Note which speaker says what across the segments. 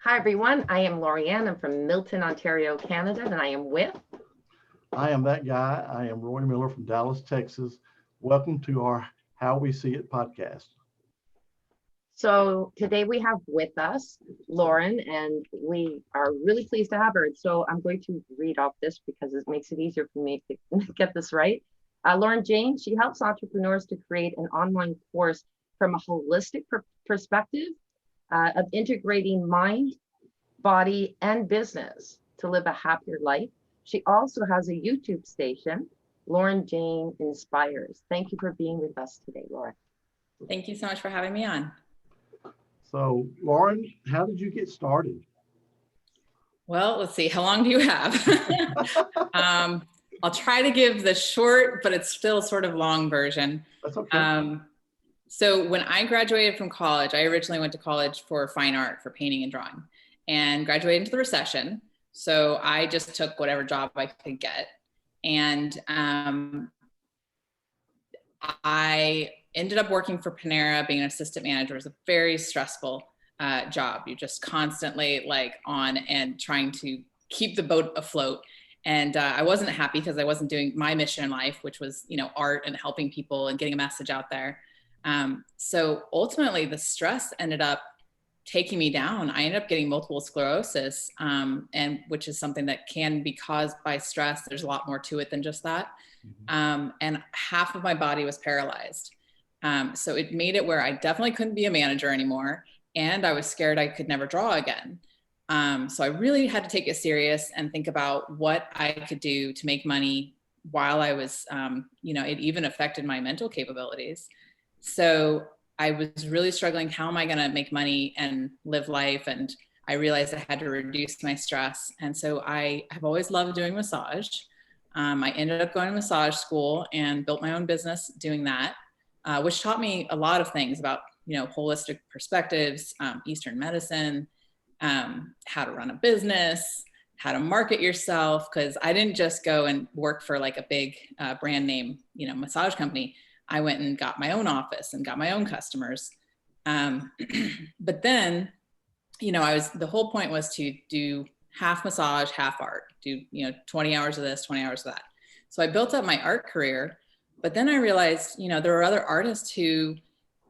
Speaker 1: Hi, everyone. I am Lorianne. I'm from Milton, Ontario, Canada, and I am with.
Speaker 2: I am that guy. I am Roy Miller from Dallas, Texas. Welcome to our How We See It podcast.
Speaker 1: So today we have with us Lauren, and we are really pleased to have her. So I'm going to read off this because it makes it easier for me to get this right. Lauren Jane, she helps entrepreneurs to create an online course from a holistic perspective of integrating mind, body, and business to live a happier life. She also has a YouTube station, Lauren Jane Inspires. Thank you for being with us today, Lauren.
Speaker 3: Thank you so much for having me on.
Speaker 2: So, Lauren, how did you get started?
Speaker 3: Well, let's see. How long do you have? I'll try to give the short, but it's still sort of long version.
Speaker 2: That's okay.
Speaker 3: So when I graduated from college, I originally went to college for fine art, for painting and drawing, and graduated into the recession. So I just took whatever job I could get. And I ended up working for Panera, being an assistant manager. It was a very stressful job. You're just constantly like on and trying to keep the boat afloat. And I wasn't happy because I wasn't doing my mission in life, which was, art and helping people and getting a message out there. So ultimately the stress ended up taking me down. I ended up getting multiple sclerosis, and which is something that can be caused by stress. There's a lot more to it than just that. And half of my body was paralyzed. So it made it where I definitely couldn't be a manager anymore. And I was scared I could never draw again. So I really had to take it serious and think about what I could do to make money while I was, it even affected my mental capabilities. So I was really struggling. How am I going to make money and live life? And I realized I had to reduce my stress. And so I have always loved doing massage. I ended up going to massage school and built my own business doing that, which taught me a lot of things about, holistic perspectives, Eastern medicine, how to run a business, how to market yourself. Cause I didn't just go and work for like a big brand name, massage company. I went and got my own office and got my own customers. But then, the whole point was to do half massage, half art, do, 20 hours of this, 20 hours of that. So I built up my art career, but then I realized, there were other artists who,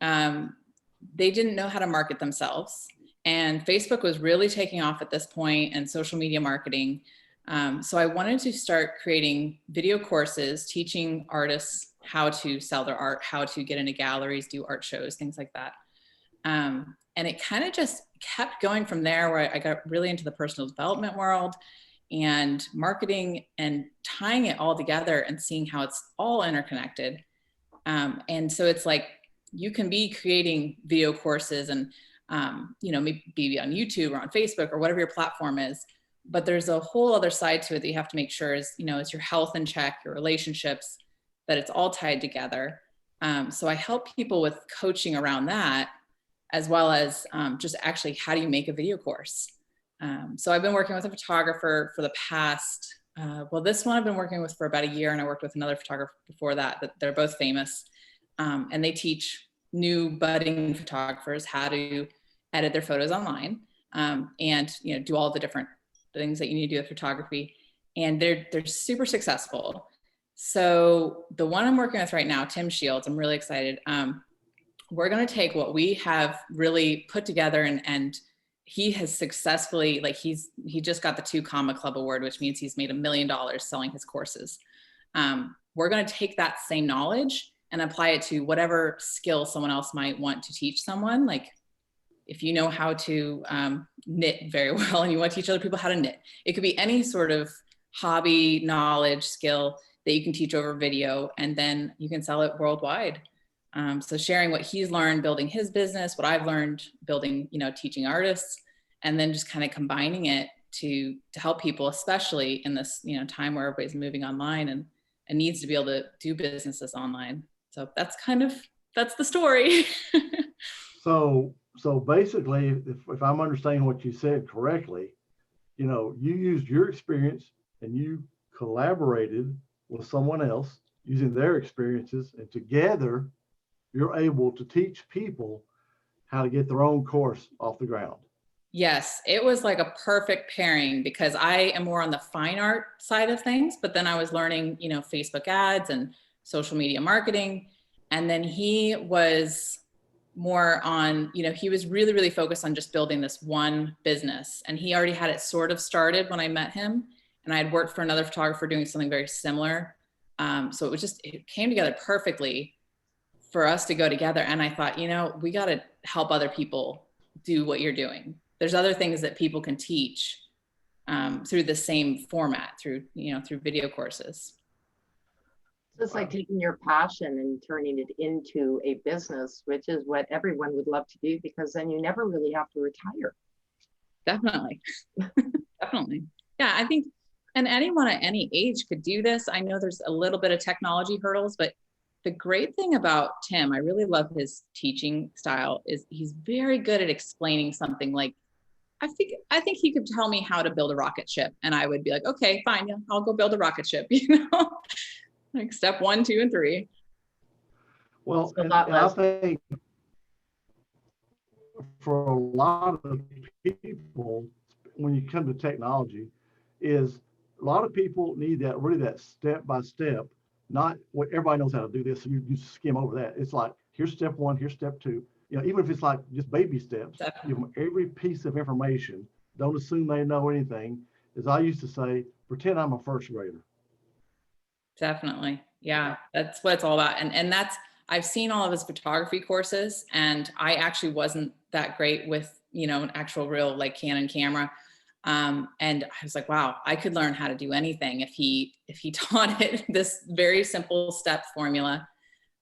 Speaker 3: they didn't know how to market themselves. And Facebook was really taking off at this point, and social media marketing. So I wanted to start creating video courses, teaching artists how to sell their art, how to get into galleries, do art shows, things like that. And it kind of just kept going from there, where I got really into the personal development world and marketing and tying it all together and seeing how it's all interconnected. And so it's like, you can be creating video courses and, maybe on YouTube or on Facebook or whatever your platform is, but there's a whole other side to it that you have to make sure is, is your health in check, your relationships, that it's all tied together. So I help people with coaching around that, as well as just actually how do you make a video course. So I've been working with a photographer for the past, this one I've been working with for about a year, and I worked with another photographer before that they're both famous. And they teach new budding photographers how to edit their photos online, and do all the different things that you need to do with photography. And they're super successful. So the one I'm working with right now, Tim Shields, I'm really excited. We're going to take what we have really put together, and he has successfully, he just got the 2 Comma Club Award, which means he's made $1 million selling his courses. We're going to take that same knowledge and apply it to whatever skill someone else might want to teach someone. Like if you know how to knit very well and you want to teach other people how to knit, it could be any sort of hobby, knowledge, skill that you can teach over video, and then you can sell it worldwide. So sharing what he's learned building his business, what I've learned building, teaching artists, and then just kind of combining it to help people, especially in this, time where everybody's moving online and needs to be able to do businesses online. So that's the story.
Speaker 2: So basically, if I'm understanding what you said correctly, you used your experience and you collaborated with someone else using their experiences, and together you're able to teach people how to get their own course off the ground.
Speaker 3: Yes, it was like a perfect pairing because I am more on the fine art side of things, but then I was learning, Facebook ads and social media marketing. And then he was more on, he was really, really focused on just building this one business. And he already had it sort of started when I met him. And I had worked for another photographer doing something very similar. So it came together perfectly for us to go together. And I thought, we got to help other people do what you're doing. There's other things that people can teach through the same format, through video courses.
Speaker 1: So it's like taking your passion and turning it into a business, which is what everyone would love to do, because then you never really have to retire.
Speaker 3: Definitely. Definitely. Yeah, I think, and anyone at any age could do this. I know there's a little bit of technology hurdles, but the great thing about Tim, I really love his teaching style, is he's very good at explaining something. Like, I think he could tell me how to build a rocket ship, and I would be like, okay, fine, yeah, I'll go build a rocket ship, like step 1, 2, and 3.
Speaker 2: Well, and I think for a lot of people, when you come to technology, is a lot of people need that step by step, not what everybody knows how to do this. So you skim over that. It's like, here's step 1, here's step 2. Even if it's like just baby steps, give them every piece of information. Don't assume they know anything. As I used to say, pretend I'm a first grader.
Speaker 3: Definitely. Yeah, that's what it's all about. And I've seen all of his photography courses, and I actually wasn't that great with, an actual real like Canon camera. And I was like, wow, I could learn how to do anything if he taught it this very simple step formula.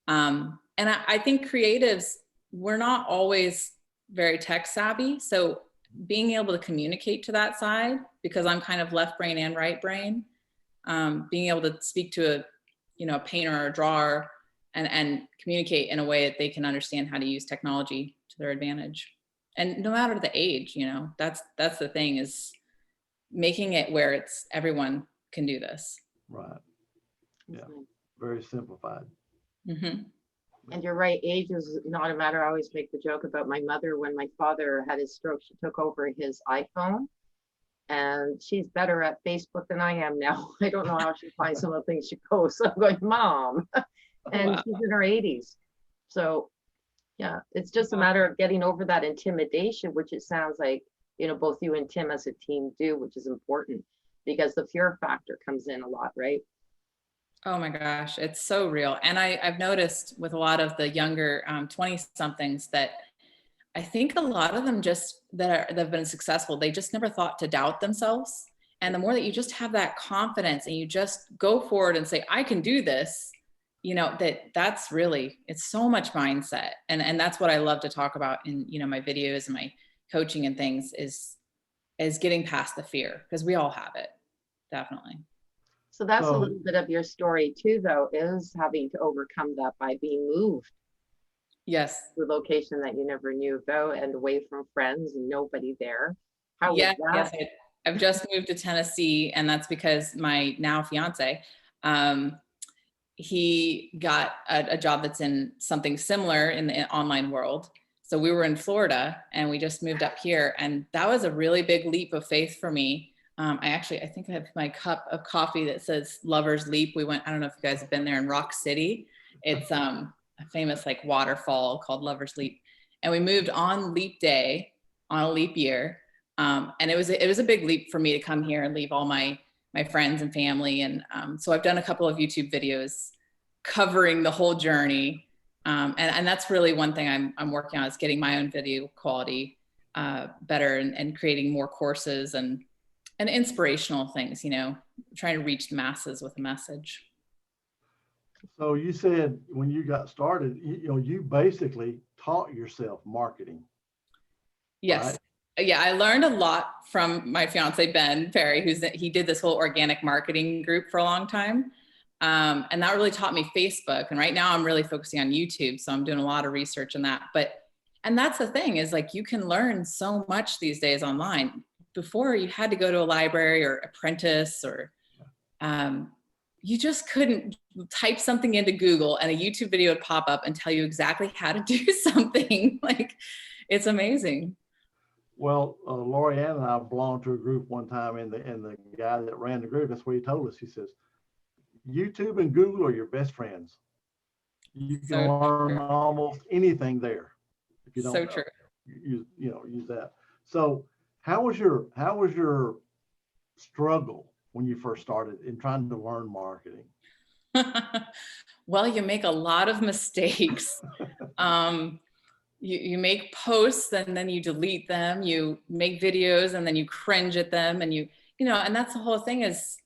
Speaker 3: And I think creatives, we're not always very tech savvy. So being able to communicate to that side, because I'm kind of left brain and right brain, being able to speak to a painter or a drawer and communicate in a way that they can understand how to use technology to their advantage. And no matter the age, that's the thing, is making it where everyone can do this.
Speaker 2: Right. Yeah. Very simplified.
Speaker 3: Mm-hmm.
Speaker 1: And you're right, age is not a matter. I always make the joke about my mother. When my father had his stroke, she took over his iPhone, and she's better at Facebook than I am now. I don't know how she finds some of the things she posts. I'm going, Mom. And wow. She's in her 80s. So yeah, it's just a matter of getting over that intimidation, which it sounds like, both you and Tim as a team do, which is important, because the fear factor comes in a lot, right?
Speaker 3: Oh my gosh, it's so real. And I've noticed with a lot of the younger 20-somethings that I think a lot of them that have been successful, they just never thought to doubt themselves. And the more that you just have that confidence and you just go forward and say, I can do this, that's really, it's so much mindset. And that's what I love to talk about in, my videos and my coaching and things, is getting past the fear, because we all have it. Definitely.
Speaker 1: So that's a little bit of your story too, though, is having to overcome that by being moved.
Speaker 3: Yes.
Speaker 1: To a location that you never knew about, and away from friends and nobody there. How was that?
Speaker 3: Yes, I've just moved to Tennessee, and that's because my now fiance, he got a job that's in something similar in the online world. So we were in Florida, and we just moved up here, and that was a really big leap of faith for me. I think I have my cup of coffee that says Lover's Leap. I don't know if you guys have been there in Rock City. It's a famous like waterfall called Lover's Leap. And we moved on leap day, on a leap year. And it was a big leap for me to come here and leave all my friends and family. And so I've done a couple of YouTube videos covering the whole journey. And that's really one thing I'm working on, is getting my own video quality better, and creating more courses and inspirational things, trying to reach the masses with a message.
Speaker 2: So you said when you got started, you basically taught yourself marketing.
Speaker 3: Yes.
Speaker 2: Right?
Speaker 3: Yeah. I learned a lot from my fiance, Ben Perry, he did this whole organic marketing group for a long time. And that really taught me Facebook. And right now I'm really focusing on YouTube. So I'm doing a lot of research in that. And that's the thing, is like, you can learn so much these days online. Before, you had to go to a library or apprentice, or you just couldn't type something into Google and a YouTube video would pop up and tell you exactly how to do something. Like, it's amazing.
Speaker 2: Well, Lorianne and I belonged to a group one time, and the guy that ran the group, that's what he told us. He says, YouTube and Google are your best friends. You can
Speaker 3: So
Speaker 2: learn
Speaker 3: true.
Speaker 2: almost anything there if you don't
Speaker 3: So
Speaker 2: know.
Speaker 3: true.
Speaker 2: Use that. So how was your struggle when you first started in trying to learn marketing?
Speaker 3: Well, you make a lot of mistakes. You make posts and then you delete them. You make videos and then you cringe at them, and and that's the whole thing, is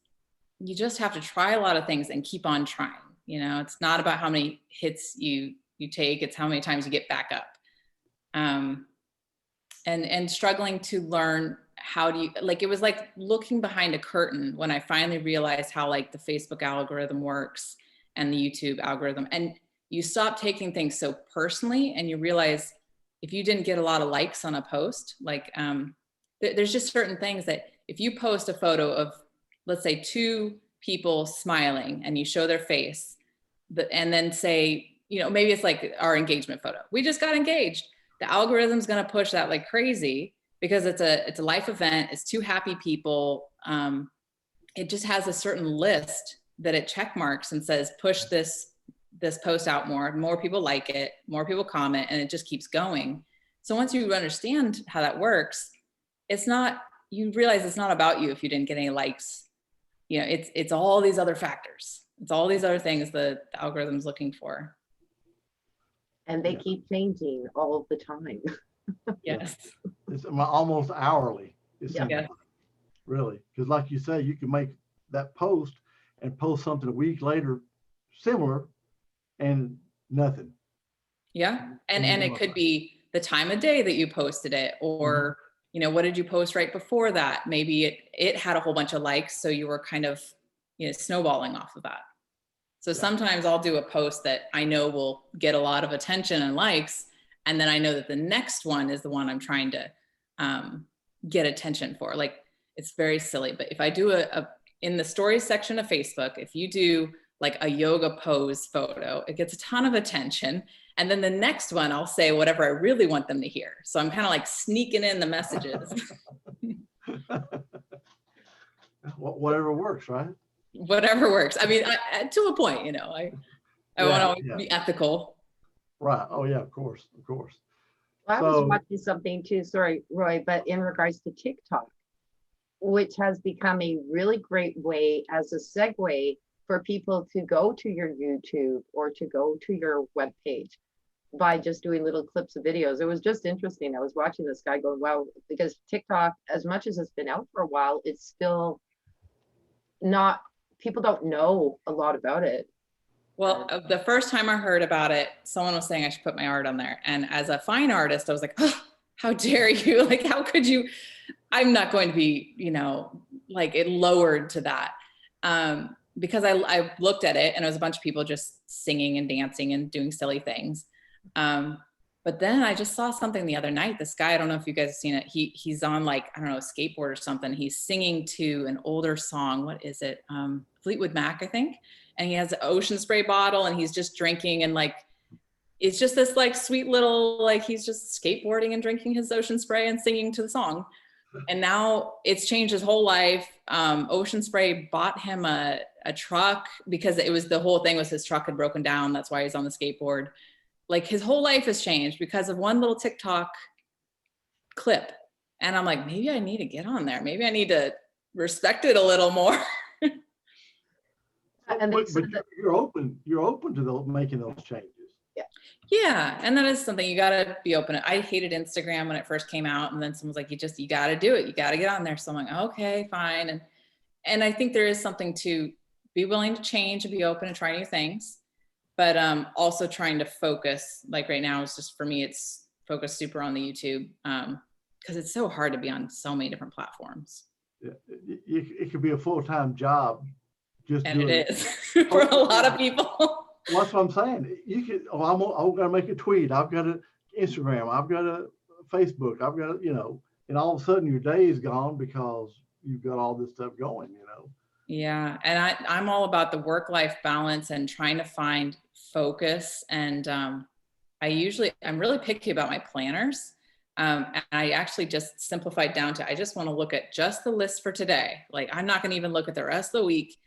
Speaker 3: you just have to try a lot of things and keep on trying. It's not about how many hits you take, it's how many times you get back up. And struggling to learn how do you, like, it was like looking behind a curtain when I finally realized how like the Facebook algorithm works and the YouTube algorithm. And you stop taking things so personally, and you realize if you didn't get a lot of likes on a post, like there's just certain things that if you post a photo of, let's say, two people smiling and you show their face, and then say, maybe it's like our engagement photo. We just got engaged. The algorithm's going to push that like crazy because it's a life event. It's two happy people. It just has a certain list that it check marks and says, push this post out more people like it, more people comment, and it just keeps going. So once you understand how that works, you realize it's not about you if you didn't get any likes. It's all these other factors. It's all these other things the algorithm's looking for.
Speaker 1: And they keep changing all the time.
Speaker 3: Yes.
Speaker 2: It's almost hourly.
Speaker 3: Yeah.
Speaker 2: Really, because like you say, you can make that post and post something a week later similar and nothing.
Speaker 3: Yeah. And it could be the time of day that you posted it, or what did you post right before that? Maybe it had a whole bunch of likes, so you were kind of snowballing off of that. So sometimes I'll do a post that I know will get a lot of attention and likes, and then I know that the next one is the one I'm trying to get attention for. Like, it's very silly, but if I do in the stories section of Facebook, if you do like a yoga pose photo, it gets a ton of attention. And then the next one, I'll say whatever I really want them to hear. So I'm kind of like sneaking in the messages.
Speaker 2: Whatever works, right?
Speaker 3: Whatever works. I mean, to a point, I want to be ethical.
Speaker 2: Right. Oh yeah, of course.
Speaker 1: Well, I was watching something too, sorry, Roy, but in regards to TikTok, which has become a really great way as a segue for people to go to your YouTube or to go to your webpage by just doing little clips of videos. It was just interesting. I was watching this guy going, wow, because TikTok, as much as it's been out for a while, it's still not, people don't know a lot about it.
Speaker 3: Well, the first time I heard about it, someone was saying I should put my art on there. And as a fine artist, I was like, oh, how dare you? Like, how could you? I'm not going to be, like it lowered to that. Because I looked at it and it was a bunch of people just singing and dancing and doing silly things. But then I just saw something the other night. This guy, I don't know if you guys have seen it. He's on like, I don't know, a skateboard or something. He's singing to an older song. What is it? Fleetwood Mac, I think. And he has an ocean spray bottle and he's just drinking, and like, it's just this like sweet little, like he's just skateboarding and drinking his ocean spray and singing to the song. And now it's changed his whole life. Ocean Spray bought him a truck because the whole thing was his truck had broken down. That's why he's on the skateboard. Like, his whole life has changed because of one little TikTok clip. And I'm like, maybe I need to get on there. Maybe I need to respect it a little more.
Speaker 2: But you're open to making those changes.
Speaker 3: Yeah. And that is something you got to be open. I hated Instagram when it first came out. And then someone's like, you got to do it. You got to get on there. So I'm like, okay, fine. And I think there is something to be willing to change and be open and try new things, but also trying to focus. Like right now, it's just, for me, it's focused super on the YouTube because it's so hard to be on so many different platforms.
Speaker 2: It could be a full-time job.
Speaker 3: And it is for a lot of people.
Speaker 2: Well, that's what I'm saying. You could, I'm going to make a tweet. I've got an Instagram. I've got a Facebook. I've got, and all of a sudden your day is gone because you've got all this stuff going,
Speaker 3: Yeah. And I'm all about the work-life balance and trying to find focus. And I'm really picky about my planners. And I actually just simplified down to, I just want to look at just the list for today. Like, I'm not going to even look at the rest of the week,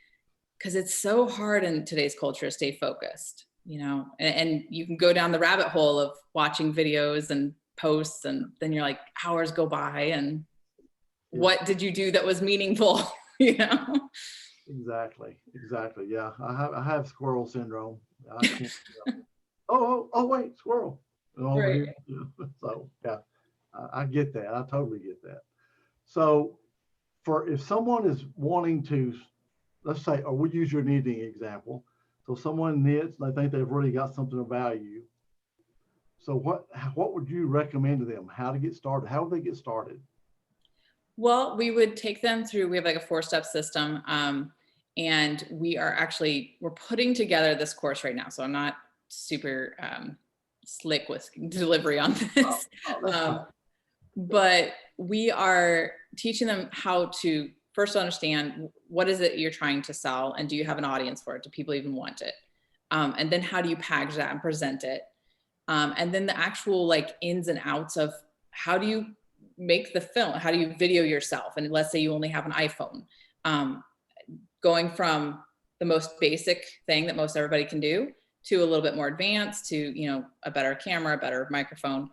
Speaker 3: because it's so hard in today's culture to stay focused, you know, and you can go down the rabbit hole of watching videos and posts, and then you're like, hours go by, and what did you do that was meaningful? You know?
Speaker 2: Exactly. Yeah. I have squirrel syndrome. I can't, oh, wait, squirrel. And over
Speaker 3: Right.
Speaker 2: here. You know, so yeah, I get that. I totally get that. So if someone is wanting to, let's say, or we use your knitting example. So someone knits, and they think they've really got something of value. So what would you recommend to them? How to get started? How would they get started?
Speaker 3: Well, we would take them through, we have like a 4-step system. And we're putting together this course right now. So I'm not super slick with delivery on this. But we are teaching them how to first understand, what is it you're trying to sell, and do you have an audience for it? Do people even want it? And then how do you package that and present it? And then the actual like ins and outs of, how do you make the film? How do you video yourself? And let's say you only have an iPhone. Going from the most basic thing that most everybody can do to a little bit more advanced, to, you know, a better camera, a better microphone.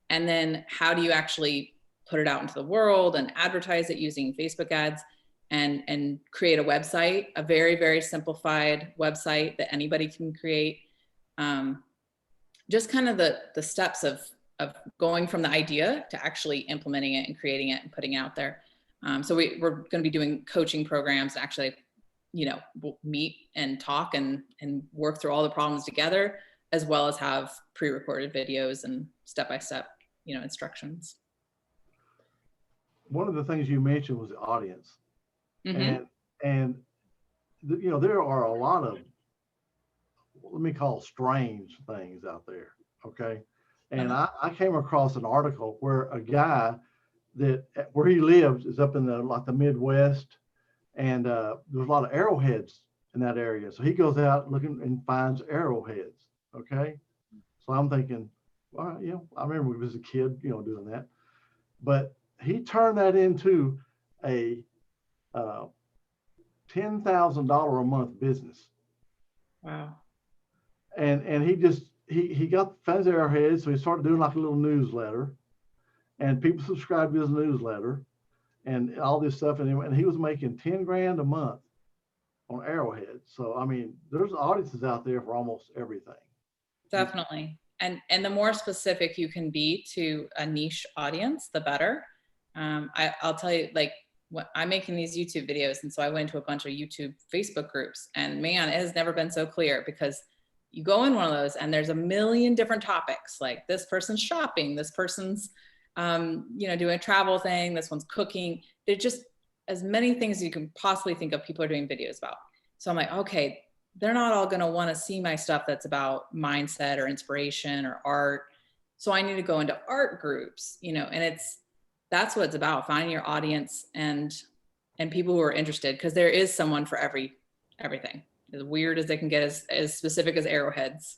Speaker 3: And then how do you actually put it out into the world and advertise it using Facebook ads, and create a website, a very, very simplified website that anybody can create. Just kind of the steps of going from the idea to actually implementing it and creating it and putting it out there. So we're going to be doing coaching programs, actually, you know, we'll meet and talk and work through all the problems together, as well as have pre-recorded videos and step-by-step, you know, instructions.
Speaker 2: One of the things you mentioned was the audience.
Speaker 3: Mm-hmm.
Speaker 2: And you know, there are a lot of, let me call, strange things out there. Okay. And I came across an article where a guy where he lives is up in the Midwest, and there's a lot of arrowheads in that area. So he goes out looking and finds arrowheads. Okay. So I'm thinking, well, you know, I remember when I was a kid, you know, doing that, but he turned that into a $10,000 a month business.
Speaker 3: Wow.
Speaker 2: And he got fans arrowheads, so he started doing like a little newsletter, and people subscribed to his newsletter and all this stuff, and he was making 10 grand a month on arrowheads. So I mean, there's audiences out there for almost everything.
Speaker 3: Definitely. And the more specific you can be to a niche audience, the better. I'll tell you, like, I'm making these YouTube videos, and so I went to a bunch of YouTube Facebook groups, and man, it has never been so clear, because you go in one of those and there's a million different topics. Like, this person's shopping, this person's you know, doing a travel thing, this one's cooking. They're just as many things as you can possibly think of people are doing videos about. So I'm like, okay, they're not all going to want to see my stuff that's about mindset or inspiration or art. So I need to go into art groups, you know, and that's what it's about, finding your audience and people who are interested, because there is someone for everything. As weird as they can get, as specific as arrowheads.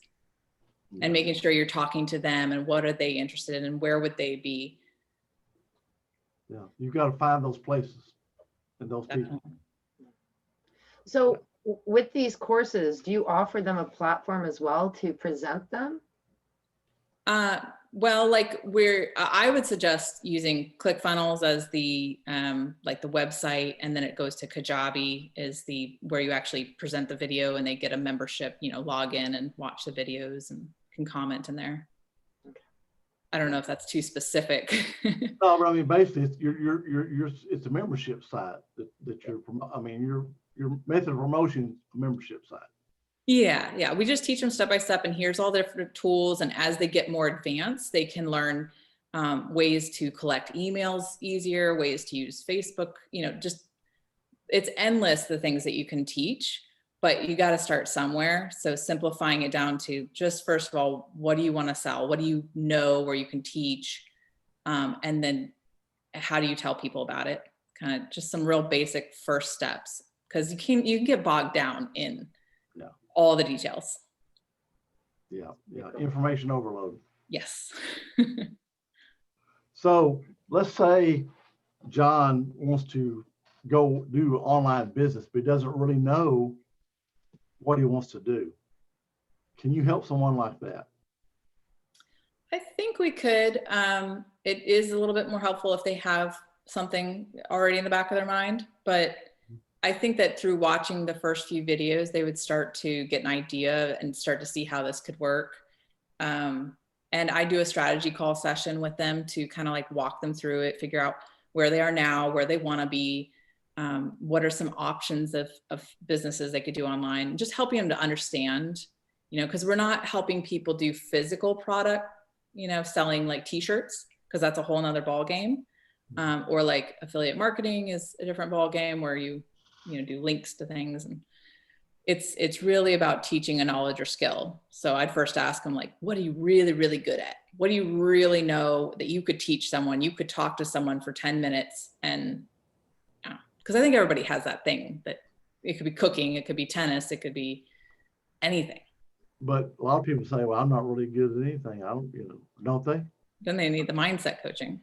Speaker 3: And making sure you're talking to them, and what are they interested in, and where would they be?
Speaker 2: Yeah, you've got to find those places and those people.
Speaker 1: So with these courses, do you offer them a platform as well to present them?
Speaker 3: Well, like I would suggest using ClickFunnels as the like the website, and then it goes to Kajabi is where you actually present the video, and they get a membership, you know, log in and watch the videos and can comment in there. Okay. I don't know if that's too specific.
Speaker 2: No, but I mean, basically, it's a membership site that you're. I mean, your method of promotion, a membership site.
Speaker 3: Yeah. We just teach them step by step, and here's all the different tools. And as they get more advanced, they can learn ways to collect emails easier, ways to use Facebook. You know, just it's endless the things that you can teach. But you got to start somewhere. So simplifying it down to just, first of all, what do you want to sell? What do you know where you can teach? And then how do you tell people about it? Kind of just some real basic first steps, because you can get bogged down in all the details.
Speaker 2: Yeah. Information overload.
Speaker 3: Yes.
Speaker 2: So let's say John wants to go do online business, but he doesn't really know what he wants to do. Can you help someone like that?
Speaker 3: I think we could. It is a little bit more helpful if they have something already in the back of their mind, but I think that through watching the first few videos, they would start to get an idea and start to see how this could work. And I do a strategy call session with them to kind of like walk them through it, figure out where they are now, where they want to be, what are some options of businesses they could do online, just helping them to understand, because we're not helping people do physical product, selling like t-shirts, because that's a whole nother ball game. Or like affiliate marketing is a different ball game where you do links to things, and it's really about teaching a knowledge or skill. So I'd first ask them, like, what are you really, really good at? What do you really know that you could teach someone? You could talk to someone for 10 minutes and, because I think everybody has that thing, that it could be cooking, it could be tennis, it could be anything.
Speaker 2: But a lot of people say, well, I'm not really good at anything. I don't, don't they?
Speaker 3: Then they need the mindset coaching.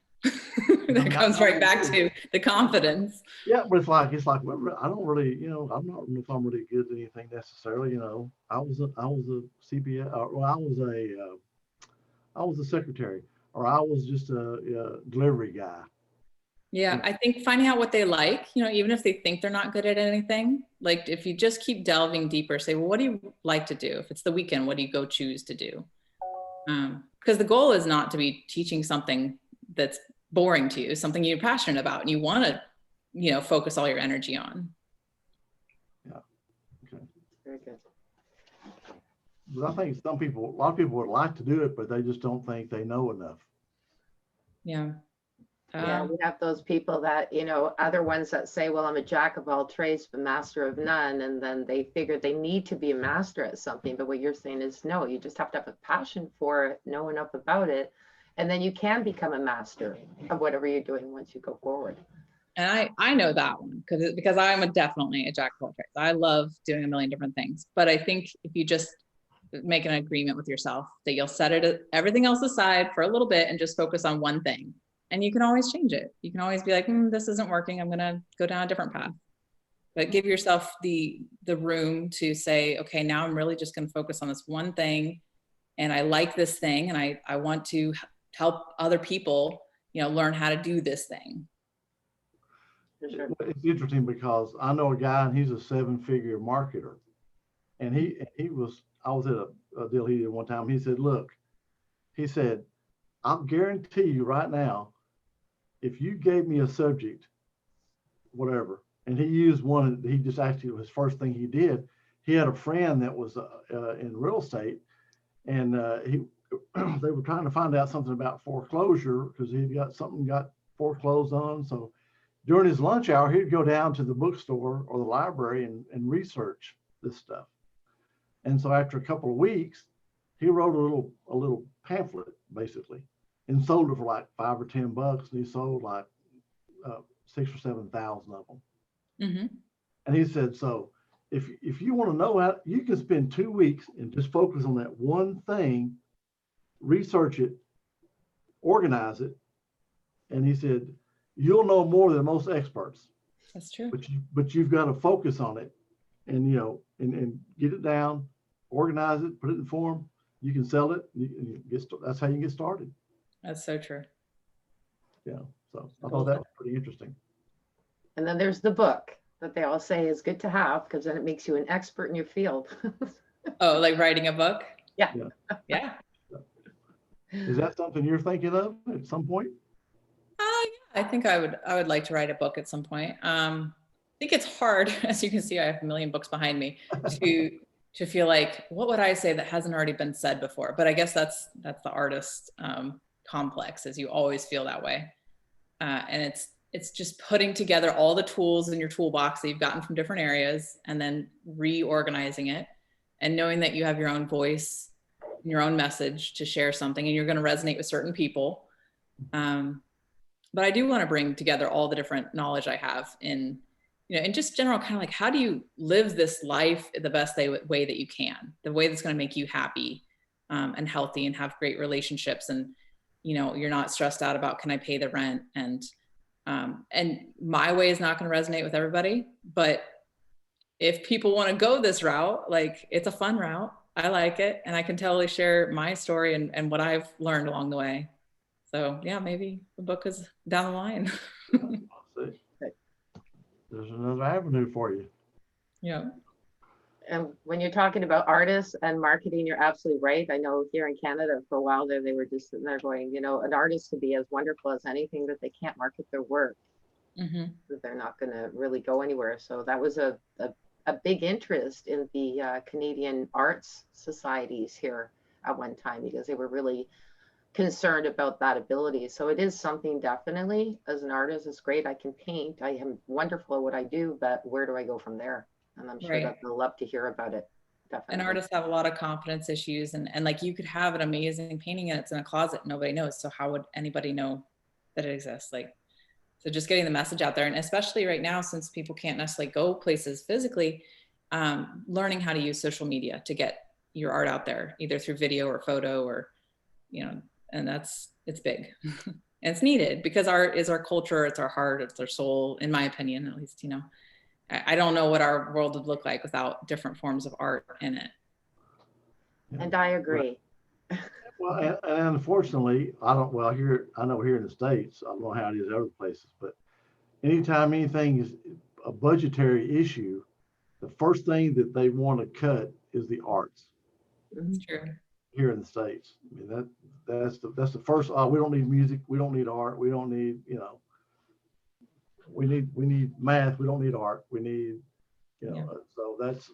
Speaker 3: That comes right back to the confidence.
Speaker 2: Yeah, but it's like, well, I don't really, I'm not know if I'm really good at anything necessarily. I was a CPA, or I was a secretary, or I was just a delivery guy.
Speaker 3: Yeah, I think finding out what they like, even if they think they're not good at anything, like if you just keep delving deeper, say, well, what do you like to do? If it's the weekend, what do you go choose to do? Because the goal is not to be teaching something that's boring to you, something you're passionate about and you want to, focus all your energy on.
Speaker 2: Yeah. Okay.
Speaker 1: Very good.
Speaker 2: But I think a lot of people would like to do it, but they just don't think they know enough.
Speaker 3: Yeah.
Speaker 1: Yeah, we have those people that, other ones that say, well, I'm a jack of all trades, but master of none. And then they figure they need to be a master at something. But what you're saying is, no, you just have to have a passion for it, know enough about it. And then you can become a master of whatever you're doing once you go forward.
Speaker 3: And I know that one because I'm definitely a jack of all trades. I love doing a million different things. But I think if you just make an agreement with yourself that you'll set everything else aside for a little bit and just focus on one thing. And you can always change it. You can always be like, this isn't working. I'm going to go down a different path. But give yourself the room to say, okay, now I'm really just going to focus on this one thing. And I like this thing. And I want to help other people, learn how to do this thing.
Speaker 1: Sure.
Speaker 2: It's interesting because I know a guy and he's a 7-figure marketer. And I was at a deal he did one time. He said, look, I'll guarantee you right now, if you gave me a subject, whatever, and he used one, he just actually, his first thing he did, he had a friend that was in real estate, and they were trying to find out something about foreclosure because he got foreclosed on. So during his lunch hour, he'd go down to the bookstore or the library and research this stuff. And so after a couple of weeks, he wrote a little pamphlet basically, and sold it for like $5 or $10, and he sold like 6,000 or 7,000 of them.
Speaker 3: Mm-hmm.
Speaker 2: And he said, so if you want to know how, you can spend 2 weeks and just focus on that one thing, research it, organize it, and he said you'll know more than most experts.
Speaker 3: That's true.
Speaker 2: But you've got to focus on it, and and get it down, organize it, put it in form. You can sell it. That's how you get started.
Speaker 3: That's so true.
Speaker 2: Yeah. So I thought that was pretty interesting.
Speaker 1: And then there's the book that they all say is good to have because then it makes you an expert in your field.
Speaker 3: Oh, like writing a book?
Speaker 1: Yeah.
Speaker 3: Yeah.
Speaker 2: Is that something you're thinking of at some point?
Speaker 3: Yeah, I think I would like to write a book at some point. I think it's hard, as you can see, I have a million books behind me, to feel like, what would I say that hasn't already been said before? But I guess that's the artist complex, is you always feel that way. And it's just putting together all the tools in your toolbox that you've gotten from different areas and then reorganizing it and knowing that you have your own voice, your own message to share something, and you're going to resonate with certain people. But I do want to bring together all the different knowledge I have in just general, kind of like, how do you live this life the best way that you can, the way that's going to make you happy and healthy and have great relationships. And you know, you're not stressed out about, can I pay the rent? And my way is not going to resonate with everybody, but if people want to go this route, like, it's a fun route. I like it. And I can totally share my story and what I've learned along the way. So yeah, maybe the book is down the line.
Speaker 2: See, there's another avenue for you.
Speaker 3: Yeah.
Speaker 1: And when you're talking about artists and marketing, you're absolutely right. I know here in Canada for a while there, they were just sitting there going, you know, an artist could be as wonderful as anything, that they can't market their work. That they're not going to really go anywhere. So that was a big interest in the Canadian arts societies here at one time, because they were really concerned about that ability. So it is something, definitely, as an artist, it's great. I can paint. I am wonderful at what I do, but where do I go from there? And I'm sure that they'll love to hear about it. Definitely.
Speaker 3: And artists have a lot of confidence issues, and like, you could have an amazing painting and it's in a closet, nobody knows. So how would anybody know that it exists? Like, so just getting the message out there, and especially right now, since people can't necessarily go places physically, learning how to use social media to get your art out there, either through video or photo, or, you know, and it's big. And it's needed, because art is our culture, it's our heart, it's our soul, in my opinion, at least. You know, I don't know what our world would look like without different forms of art in it.
Speaker 1: And I agree.
Speaker 2: Well, and unfortunately, I know here in the States, I don't know how it is other places, but anytime anything is a budgetary issue, the first thing that they want to cut is the arts.
Speaker 3: It's true.
Speaker 2: Here in the States, I mean, that's the first. We don't need music. We don't need art. We don't need, you know. We need math. We don't need art. We need, you know.
Speaker 3: Yeah.
Speaker 2: So that's,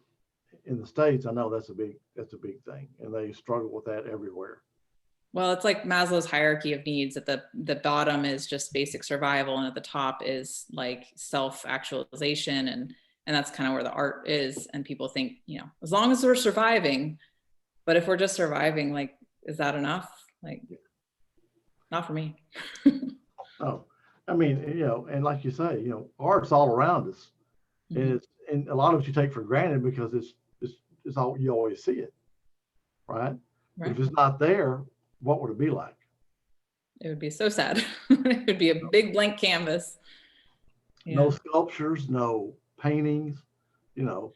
Speaker 2: in the States, I know that's a big thing, and they struggle with that everywhere.
Speaker 3: Well, it's like Maslow's hierarchy of needs. At the bottom is just basic survival, and at the top is like self-actualization, and that's kind of where the art is. And people think, you know, as long as we're surviving, but if we're just surviving, like, is that enough? Like, not for me.
Speaker 2: Oh, I mean, you know, and like you say, you know, art's all around us, and a lot of it you take for granted because it's all, you always see it, right? But if it's not there, what would it be like?
Speaker 3: It would be so sad. It would be a big blank canvas. Yeah.
Speaker 2: No sculptures, no paintings, you know.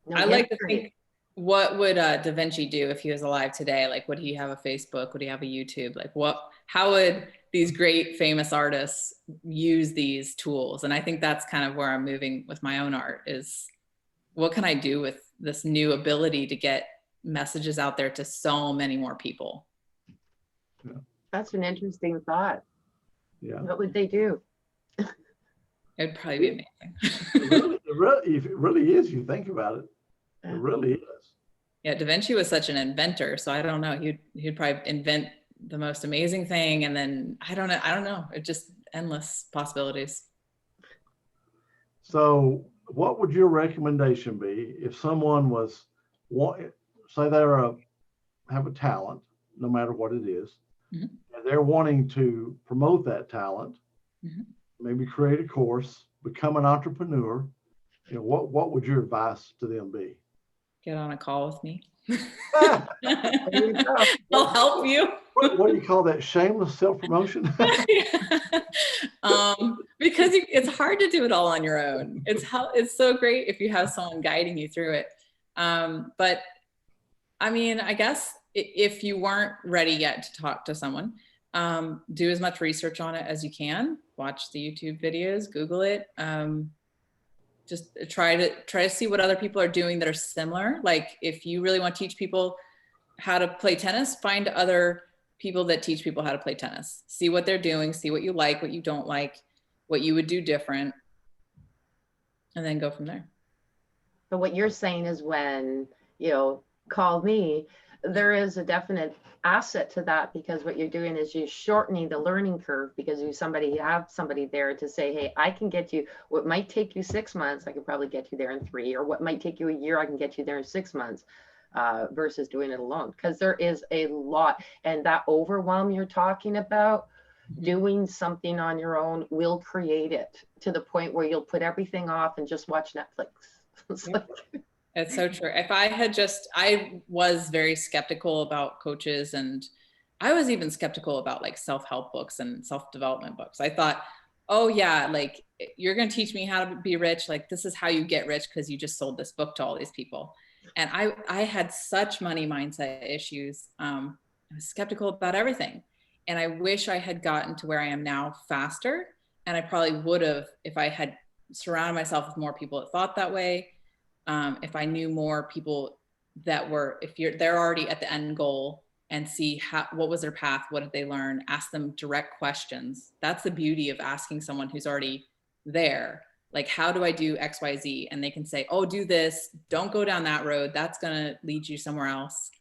Speaker 1: No,
Speaker 3: I like to think, what would Da Vinci do if he was alive today? Like, would he have a Facebook? Would he have a YouTube? Like, how would these great famous artists use these tools? And I think that's kind of where I'm moving with my own art, is what can I do with this new ability to get messages out there to so many more people?
Speaker 2: Yeah.
Speaker 1: That's an interesting thought.
Speaker 2: Yeah.
Speaker 1: What would they do?
Speaker 3: It'd probably be amazing.
Speaker 2: It really is. You think about it, it really is.
Speaker 3: Yeah, Da Vinci was such an inventor, so I don't know. He'd probably invent the most amazing thing, and then I don't know. It's just endless possibilities.
Speaker 2: So, what would your recommendation be if someone say have a talent, no matter what it is, and they're wanting to promote that talent, maybe create a course, become an entrepreneur? You know, what would your advice to them be?
Speaker 3: Get on a call with me. I'll help you.
Speaker 2: What do you call that? Shameless self-promotion?
Speaker 3: Because it's hard to do it all on your own. It's so great if you have someone guiding you through it. But I mean, I guess if you weren't ready yet to talk to someone, do as much research on it as you can. Watch the YouTube videos, Google it. Just try to see what other people are doing that are similar. Like, if you really want to teach people how to play tennis, find other people that teach people how to play tennis. See what they're doing, see what you like, what you don't like, what you would do different, and then go from there.
Speaker 1: But what you're saying is, when, you know, call me, there is a definite asset to that, because what you're doing is you're shortening the learning curve, because you have somebody there to say, hey, I can get you what might take you 6 months, I can probably get you there in 3, or what might take you a year, I can get you there in 6 months, versus doing it alone. Because there is a lot, and that overwhelm you're talking about, doing something on your own will create it to the point where you'll put everything off and just watch Netflix.
Speaker 3: It's so true. I was very skeptical about coaches and I was even skeptical about like self-help books and self-development books. I thought, oh yeah, like you're going to teach me how to be rich. Like this is how you get rich because you just sold this book to all these people. And I had such money mindset issues. I was skeptical about everything. And I wish I had gotten to where I am now faster. And I probably would have if I had surrounded myself with more people that thought that way. If I knew more people that were, they're already at the end goal, and see what was their path, what did they learn, ask them direct questions. That's the beauty of asking someone who's already there. Like, how do I do X, Y, Z? And they can say, oh, do this, don't go down that road. That's gonna lead you somewhere else.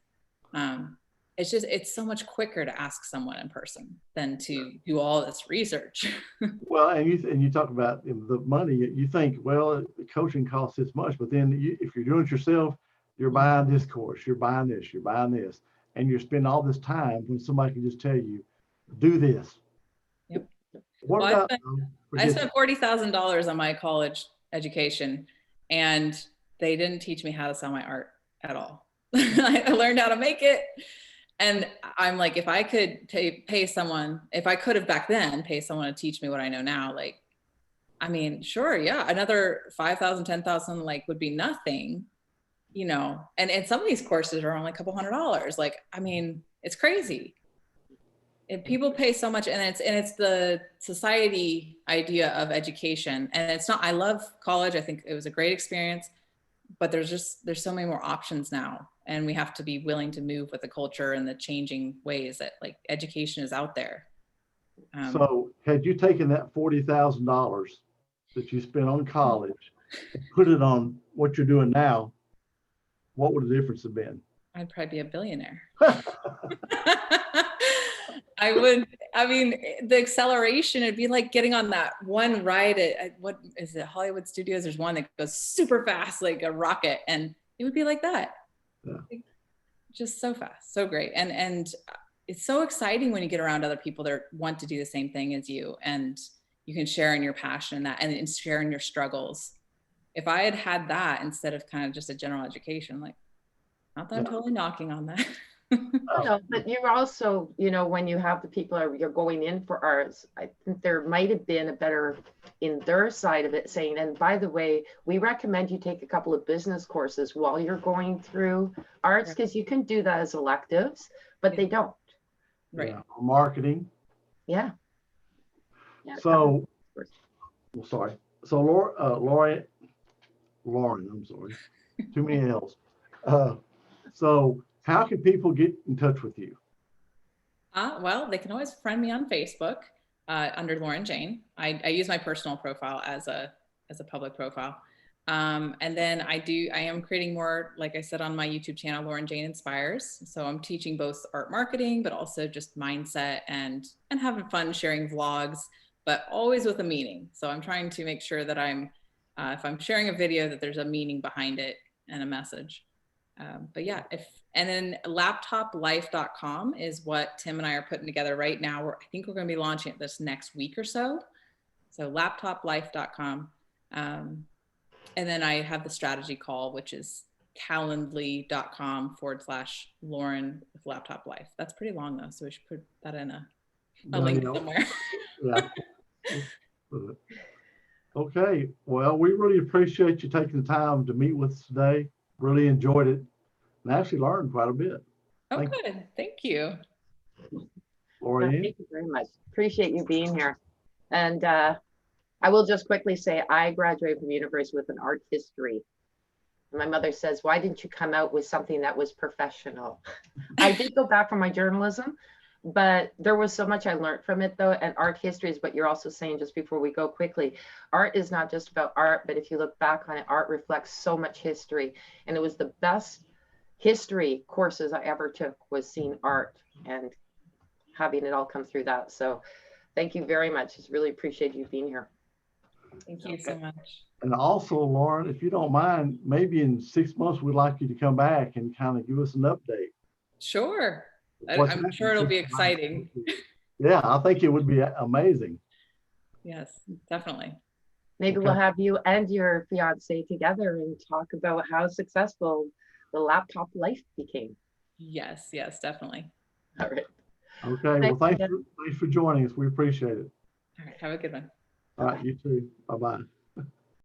Speaker 3: It's so much quicker to ask someone in person than to do all this research.
Speaker 2: Well, and you talk about the money, you think, well, the coaching costs this much, but then if you're doing it yourself, you're buying this course, you're buying this, you're buying this. And you're spending all this time when somebody can just tell you, do this.
Speaker 3: Yep.
Speaker 2: What about?
Speaker 3: I spent $40,000 on my college education, and they didn't teach me how to sell my art at all. I learned how to make it. And I'm like, if I could pay someone, if I could have back then pay someone to teach me what I know now, like, I mean, sure. Yeah. Another 5,000, 10,000, like would be nothing. You know, and some of these courses are only a couple $100. Like, I mean, it's crazy. And people pay so much, and it's the society idea of education. And it's not, I love college. I think it was a great experience, but there's so many more options now. And we have to be willing to move with the culture and the changing ways that like education is out there.
Speaker 2: So had you taken that $40,000 that you spent on college and put it on what you're doing now, what would the difference have been?
Speaker 3: I'd probably be a billionaire. I would, I mean, the acceleration, it'd be like getting on that one ride at what is it, Hollywood Studios? There's one that goes super fast, like a rocket. And it would be like that. Yeah. Just so fast, so great. And it's so exciting when you get around other people that want to do the same thing as you, and you can share in your passion and share in your struggles. If I had had that instead of kind of just a general education, like, not that I'm totally knocking on that.
Speaker 1: No, but you're also, you know, when you have the people you're going in for arts, I think there might have been a better in their side of it saying, and by the way, we recommend you take a couple of business courses while you're going through arts, because you can do that as electives, but they don't.
Speaker 3: Right.
Speaker 2: Yeah. Marketing.
Speaker 1: Yeah.
Speaker 2: So, well, sorry. So Lauren, I'm sorry, too many L's. So how can people get in touch with you?
Speaker 3: Well, they can always friend me on Facebook under Lauren Jane. I use my personal profile as a public profile. And then I am creating more, like I said, on my YouTube channel, Lauren Jane Inspires. So I'm teaching both art marketing, but also just mindset and having fun sharing vlogs, but always with a meaning. So I'm trying to make sure that if I'm sharing a video, that there's a meaning behind it and a message. But yeah, and then laptoplife.com is what Tim and I are putting together right now. I think we're going to be launching it this next week or so. So laptoplife.com. And then I have the strategy call, which is calendly.com/Lauren with laptop life. That's pretty long though. So we should put that in a link somewhere.
Speaker 2: Yeah. Okay. Well, we really appreciate you taking the time to meet with us today. Really enjoyed it and actually learned quite a bit.
Speaker 3: Oh, good. Thank you.
Speaker 2: Lauren.
Speaker 1: Thank you very much. Appreciate you being here. And I will just quickly say I graduated from university with an art history. My mother says, why didn't you come out with something that was professional? I did go back for my journalism, but there was so much I learned from it though. And art history is what you're also saying just before we go quickly. Art is not just about art, but if you look back on it, art reflects so much history. And it was the best history courses I ever took was seeing art and having it all come through that. So thank you very much. Just really appreciate you being here.
Speaker 3: Thank you so much.
Speaker 2: And also, Lauren, if you don't mind, maybe in 6 months, we'd like you to come back and kind of give us an update.
Speaker 3: Sure. I'm sure it'll be exciting.
Speaker 2: Yeah, I think it would be amazing.
Speaker 3: Yes, definitely.
Speaker 1: Maybe we'll have you and your fiance together and talk about how successful the laptop life became.
Speaker 3: Yes, definitely.
Speaker 1: All right.
Speaker 2: Okay. Well, thanks for joining us. We appreciate it.
Speaker 3: All right. Have a good one.
Speaker 2: All right. You too. Bye-bye.